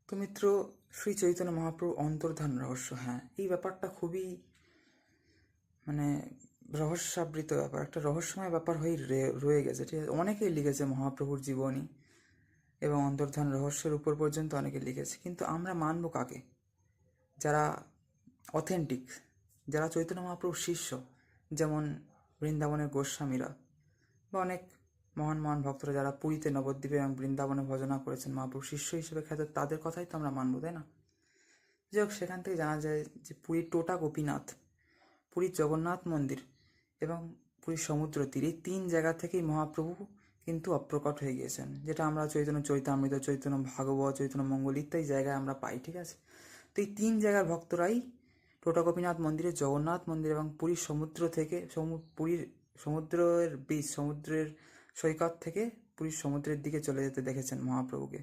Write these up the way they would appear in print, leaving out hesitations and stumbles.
তো মিত্র, শ্রী চৈতন্য মহাপ্রভু অন্তর্ধান রহস্য, হ্যাঁ, এই ব্যাপারটা খুবই মানে রহস্যাবৃত ব্যাপার, একটা রহস্যময় ব্যাপার হয়ে রয়ে গেছে। ঠিক আছে, অনেকেই লিখেছে মহাপ্রভুর জীবনী এবং অন্তর্ধান রহস্যের উপর পর্যন্ত অনেকে লিখেছে, কিন্তু আমরা মানব কাকে? যারা অথেন্টিক, যারা চৈতন্য মহাপ্রভুর শিষ্য, যেমন বৃন্দাবনের গোস্বামীরা বা অনেক মহান মহান ভক্তরা যারা পুরীতে, নবদ্বীপে এবং বৃন্দাবনে ভজনা করেছেন, মহাপ্রভুর শিষ্য হিসেবে খ্যাত, তাদের কথাই তো আমরা মানব, তাই না? যাই হোক, সেখান থেকে জানা যায় যে পুরীর টোটা গোপীনাথ, পুরীর জগন্নাথ মন্দির এবং পুরীর সমুদ্র তীর, এই তিন জায়গা থেকেই মহাপ্রভু কিন্তু অপ্রকট হয়ে গিয়েছেন, যেটা আমরা চৈতন্য চৈতামৃত, চৈতন্য ভাগবত, চৈতন্য মঙ্গল ইত্যাদি জায়গায় আমরা পাই। ঠিক আছে, তো এই তিন জায়গার ভক্তরাই টোটা গোপীনাথ মন্দিরে, জগন্নাথ মন্দির এবং পুরীর সমুদ্র থেকে, পুরীর সমুদ্রের বীচ, সমুদ্রের সৈকত থেকে পুরীর সমুদ্রের দিকে চলে যেতে দেখেছেন মহাপ্রভুকে।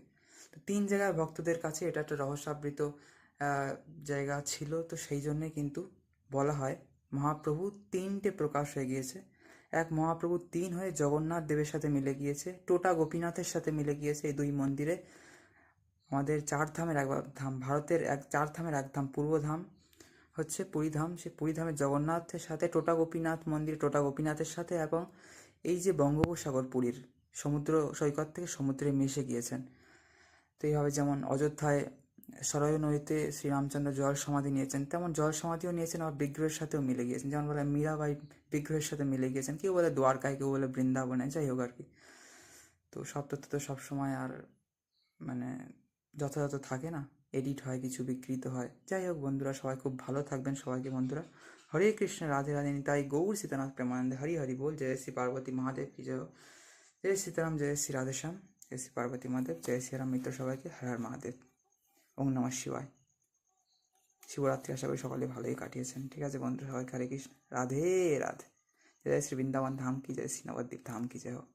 তো তিন জায়গার ভক্তদের কাছে এটা একটা রহস্যাবৃত জায়গা ছিল। তো সেই জন্যে কিন্তু বলা হয় মহাপ্রভু তিনটে প্রকাশ হয়ে গিয়েছে। এক, মহাপ্রভু তিন হয়ে জগন্নাথ দেবের সাথে মিলে গিয়েছে, টোটা গোপীনাথের সাথে মিলে গিয়েছে। এই দুই মন্দিরে আমাদের চার ধামের এক ধাম, ভারতের চার ধামের এক ধাম পূর্বধাম হচ্ছে পুরীধাম। সেই পুরীধামে জগন্নাথের সাথে টোটা গোপীনাথ মন্দির, টোটা গোপীনাথের সাথে, এবং এই যে বঙ্গোপসাগর, পুরীর সমুদ্র সৈকত থেকে সমুদ্রে মিশে গিয়েছেন। তো এইভাবে যেমন অযোধ্যায় সরয়ূ নদীতে শ্রীরামচন্দ্র জল সমাধি নিয়েছেন, তেমন জল সমাধিও নিয়েছেন, আবার বিগ্রহের সাথেও মিলে গিয়েছেন। যেমন বলে মীরাবাই বিগ্রহের সাথে মিলে গিয়েছেন, কেউ বলে দ্বারকায়, কেউ বলে বৃন্দাবনে, যাই হোক আর কি। তো সব তথ্য তো সবসময় আর মানে যথাযথ থাকে না, এডিট হয়, কিছু বিকৃত হয়। যাই হোক বন্ধুরা, সবাই খুব ভালো থাকবেন। সবাইকে বন্ধুরা হরে কৃষ্ণ, রাধে রাধে, নিতাই গৌর সীতানাথ প্রেমানন্দে, হরি হরি বল। জয় শ্রী পার্বতী মহাদেব কি জয়। জয় সীতারাম, জয় শ্রী রাধেশ্যাম, জয় শ্রী পার্বতী মহাদেব, জয় শ্রীরাম। মিত্র সবাইকে হর হর মহাদেব, ওম নমঃ শিবায়। শিবরাত্রি আশা করি সকলে ভালোই কাটিয়েছেন। ঠিক আছে বন্ধুরা, সবাইকে হরে কৃষ্ণ, রাধে রাধে। জয় শ্রী বৃন্দাবন ধাম কি জয়, শ্রী নবদ্বীপ ধাম কি জয় হোক।